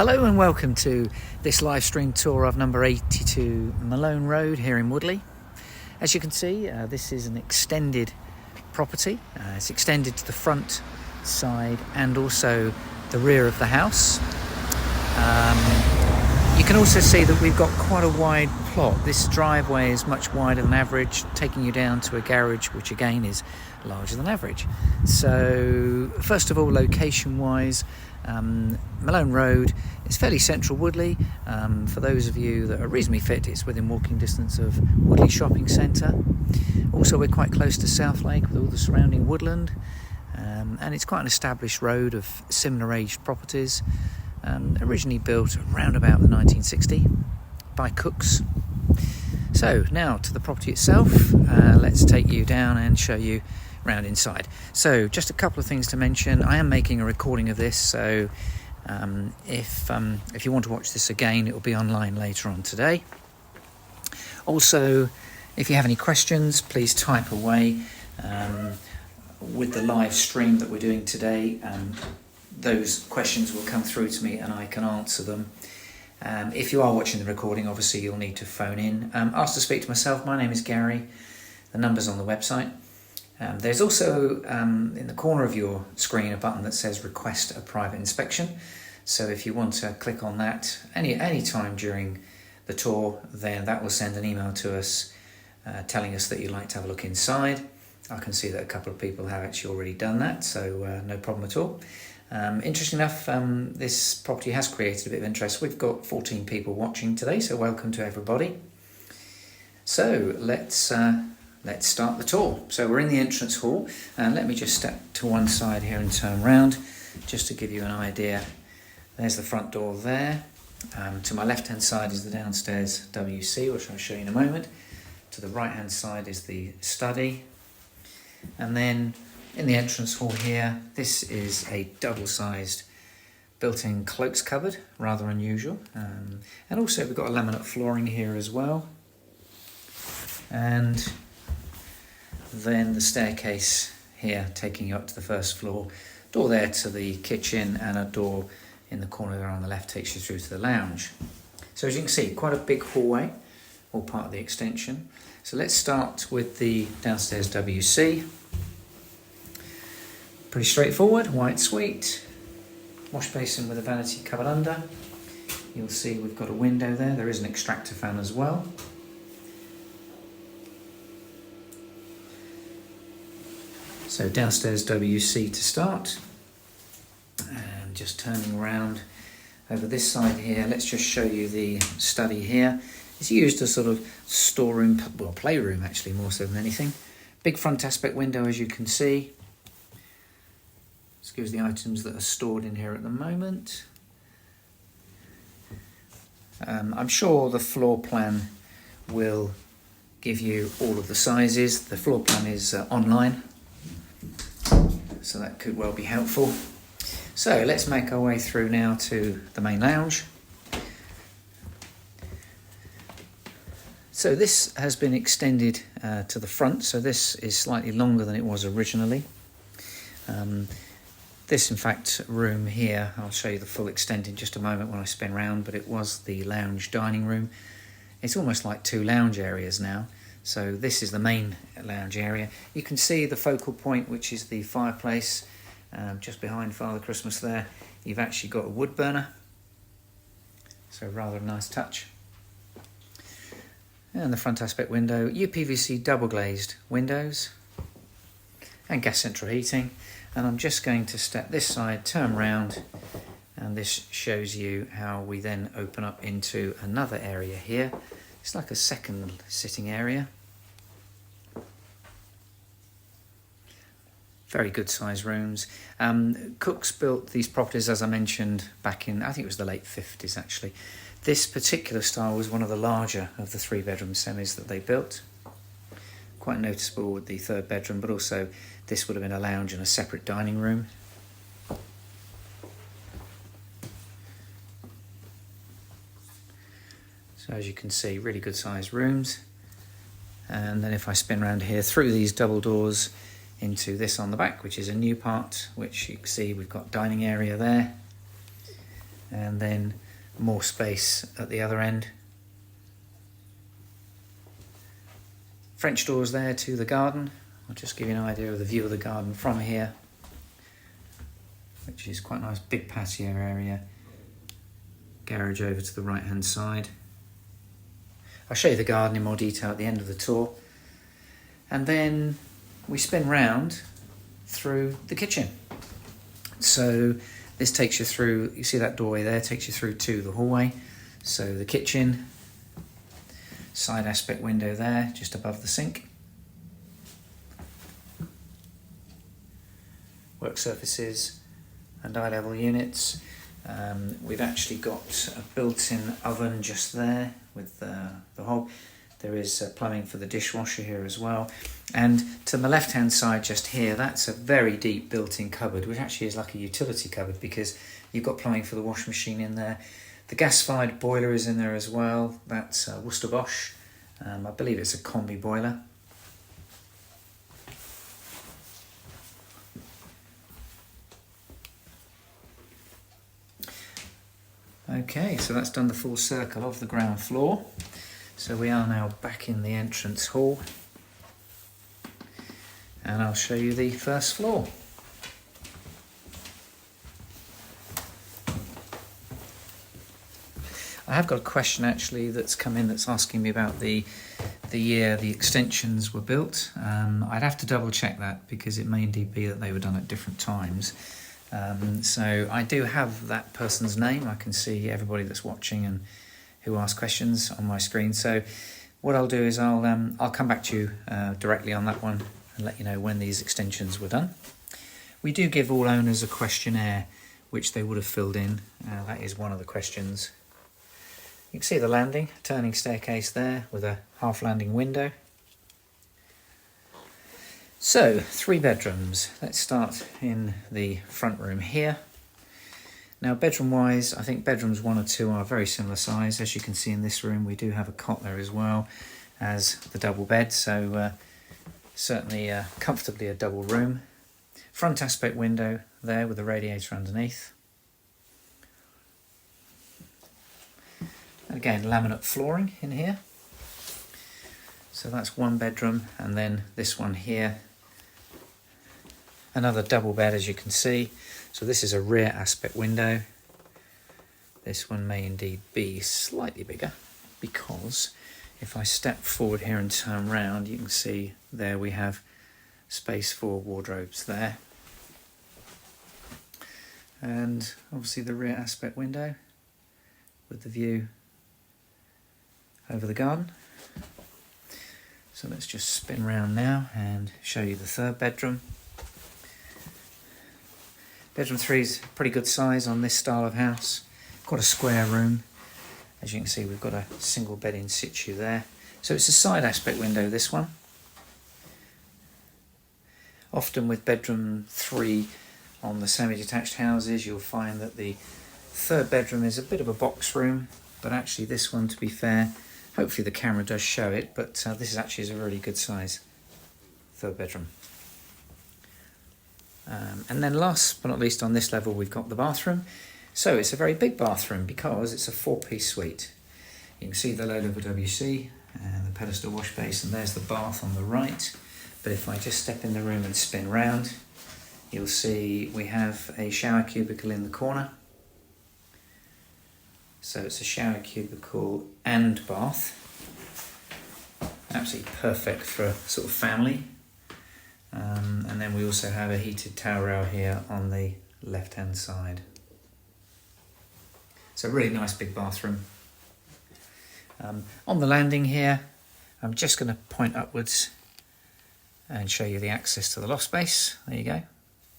Hello and welcome to this live stream tour of number 82 Malone Road here in Woodley. As you can see, this is an extended property. It's extended to the front, side and also the rear of the house. You can also see that we've got quite a wide plot. This driveway is much wider than average, taking you down to a garage which again is larger than average. So first of all, location wise, Malone Road is fairly central Woodley. For those of you that are reasonably fit, it's within walking distance of Woodley Shopping Centre. Also, we're quite close to South Lake with all the surrounding woodland, and it's quite an established road of similar aged properties, originally built around about the 1960 by Cooks. So now to the property itself, let's take you down and show you round inside. So just a couple of things to mention. I am making a recording of this, so if you want to watch this again, it will be online later on today. Also, if you have any questions, please type away. With the live stream that we're doing today, those questions will come through to me and I can answer them. If you are watching the recording, obviously you'll need to phone in. Ask to speak to myself. My name is Gary. The number's on the website. There's also in the corner of your screen a button that says request a private inspection. So if you want to click on that any time during the tour, then that will send an email to us telling us that you'd like to have a look inside. I can see that a couple of people have actually already done that, so no problem at all. Interesting enough, this property has created a bit of interest. We've got 14 people watching today, so welcome to everybody. So let's start the tour. So we're in the entrance hall, and let me just step to one side here and turn round just to give you an idea. There's the front door there. To my left hand side is the downstairs WC, which I'll show you in a moment. To the right hand side is the study, and then in the entrance hall here, this is a double-sized built-in cloaks cupboard, rather unusual. And also we've got a laminate flooring here as well. And then the staircase here taking you up to the first floor. Door there to the kitchen, and a door in the corner there on the left takes you through to the lounge. So as you can see, quite a big hallway, all part of the extension. So let's start with the downstairs WC. Pretty straightforward, white suite, wash basin with a vanity cupboard under. You'll see we've got a window there. There is an extractor fan as well. So downstairs WC to start. And just turning around over this side here, let's just show you the study here. It's used as sort of storeroom, well, playroom actually, more so than anything. Big front aspect window, as you can see. This gives the items that are stored in here at the moment. I'm sure the floor plan will give you all of the sizes. The floor plan is online, so that could well be helpful. So let's make our way through now to the main lounge. So this has been extended to the front, so this is slightly longer than it was originally. This, in fact, room here, I'll show you the full extent in just a moment when I spin round, but it was the lounge dining room. It's almost like two lounge areas now. So this is the main lounge area. You can see the focal point, which is the fireplace, just behind Father Christmas there. You've actually got a wood burner, so rather a nice touch. And the front aspect window, UPVC double glazed windows, and gas central heating. And I'm just going to step this side, turn round, and this shows you how we then open up into another area here. It's like a second sitting area. Very good sized rooms. Cooks built these properties, as I mentioned, back in, I think it was the late 50s actually. This particular style was one of the larger of the 3-bedroom semis that they built. Quite noticeable with the 3rd bedroom, but also this would have been a lounge and a separate dining room. So as you can see, really good sized rooms. And then if I spin around here through these double doors into this on the back, which is a new part, which you can see we've got dining area there. and then more space at the other end. French doors there to the garden. I'll just give you an idea of the view of the garden from here, which is quite a nice big patio area. Garage over to the right hand side. I'll show you the garden in more detail at the end of the tour. And then we spin round through the kitchen. So this takes you through, you see that doorway there, takes you through to the hallway. So the kitchen, side aspect window there, just above the sink. Work surfaces and eye level units. We've actually got a built-in oven just there with the hob. There is plumbing for the dishwasher here as well. And to the left-hand side just here, that's a very deep built-in cupboard, which actually is like a utility cupboard because you've got plumbing for the washing machine in there. The gas-fired boiler is in there as well. That's Worcester Bosch. I believe it's a combi boiler. Okay, so that's done the full circle of the ground floor. So we are now back in the entrance hall, and I'll show you the first floor. I have got a question actually that's come in that's asking me about the year the extensions were built. I'd have to double check that because it may indeed be that they were done at different times. So I do have that person's name. I can see everybody that's watching and who asked questions on my screen. So what I'll do is I'll come back to you directly on that one and let you know when these extensions were done. We do give all owners a questionnaire which they would have filled in. That is one of the questions. You can see the landing, turning staircase there with a half landing window. So 3 bedrooms. Let's start in the front room here. Now bedroom wise, I think bedrooms 1 or 2 are very similar size. As you can see in this room, we do have a cot there as well as the double bed, so certainly comfortably a double room. Front aspect window there with the radiator underneath. Again, laminate flooring in here. So that's 1 bedroom, and then this one here. Another double bed, as you can see. So this is a rear aspect window. This one may indeed be slightly bigger because if I step forward here and turn round, you can see there we have space for wardrobes there. And obviously the rear aspect window with the view over the garden. So let's just spin round now and show you the 3rd bedroom. Bedroom 3 is pretty good size on this style of house. Quite a square room. As you can see, we've got a single bed in situ there. So it's a side aspect window, this one. Often with bedroom 3 on the semi-detached houses, you'll find that the 3rd bedroom is a bit of a box room, but actually this one, to be fair, hopefully the camera does show it, but this is actually a really good size 3rd bedroom. And then last but not least on this level, we've got the bathroom. So it's a very big bathroom because it's a 4-piece suite. You can see the low-level WC and the pedestal wash basin. There's the bath on the right. But if I just step in the room and spin round, you'll see we have a shower cubicle in the corner. So it's a shower cubicle and bath. Absolutely perfect for a sort of family. And then we also have a heated towel rail here on the left hand side. So a really nice big bathroom. On the landing here, I'm just going to point upwards and show you the access to the loft space. There you go.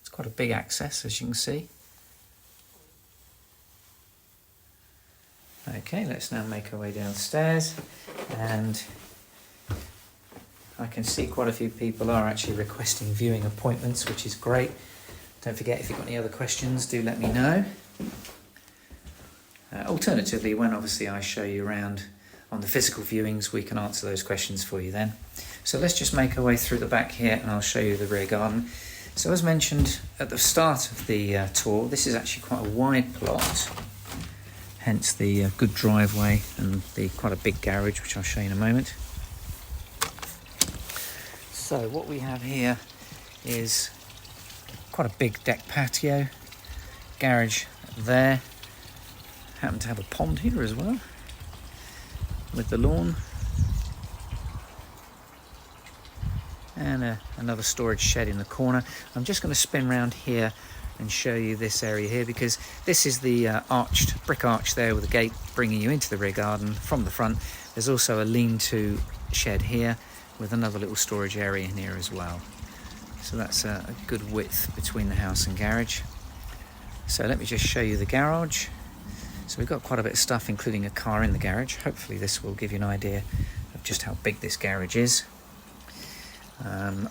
It's quite a big access, as you can see. Okay, let's now make our way downstairs, and I can see quite a few people are actually requesting viewing appointments, which is great. Don't forget, if you've got any other questions, do let me know. Alternatively, when obviously I show you around on the physical viewings, we can answer those questions for you then. So let's just make our way through the back here and I'll show you the rear garden. So as mentioned at the start of the tour, this is actually quite a wide plot. hence the good driveway and the quite a big garage, which I'll show you in a moment. So what we have here is quite a big deck patio, garage there, happen to have a pond here as well with the lawn, and another storage shed in the corner. I'm just going to spin around here and show you this area here, because this is the arched brick arch there with a gate bringing you into the rear garden from the front. There's also a lean-to shed here with another little storage area in here as well. So that's a good width between the house and garage. So let me just show you the garage. So we've got quite a bit of stuff, including a car in the garage. Hopefully this will give you an idea of just how big this garage is.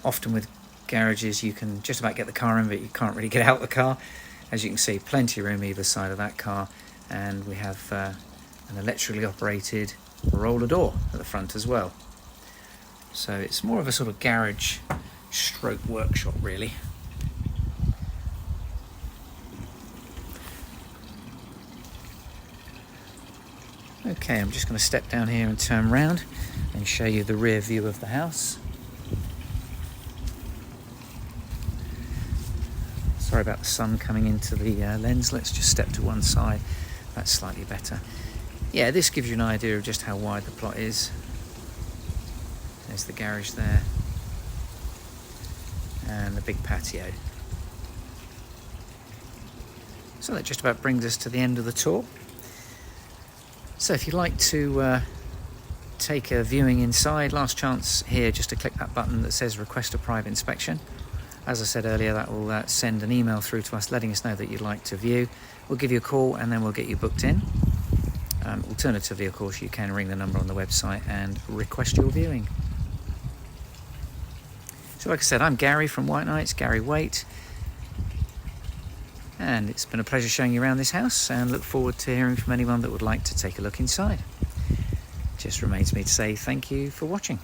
Often with garages you can just about get the car in, but you can't really get out the car. As you can see, plenty of room either side of that car, and we have an electrically operated roller door at the front as well. So it's more of a sort of garage stroke workshop really. Okay, I'm just going to step down here and turn around and show you the rear view of the house. Sorry about the sun coming into the lens. Let's just step to one side. That's slightly better. Yeah, this gives you an idea of just how wide the plot is. There's the garage there, and the big patio. So that just about brings us to the end of the tour. So if you'd like to take a viewing inside, last chance here just to click that button that says request a private inspection. As I said earlier, that will send an email through to us letting us know that you'd like to view. We'll give you a call and then we'll get you booked in. Alternatively, of course, you can ring the number on the website and request your viewing. So like I said, I'm Gary from WhiteKnights, Gary Waite. And it's been a pleasure showing you around this house, and look forward to hearing from anyone that would like to take a look inside. Just remains me to say thank you for watching.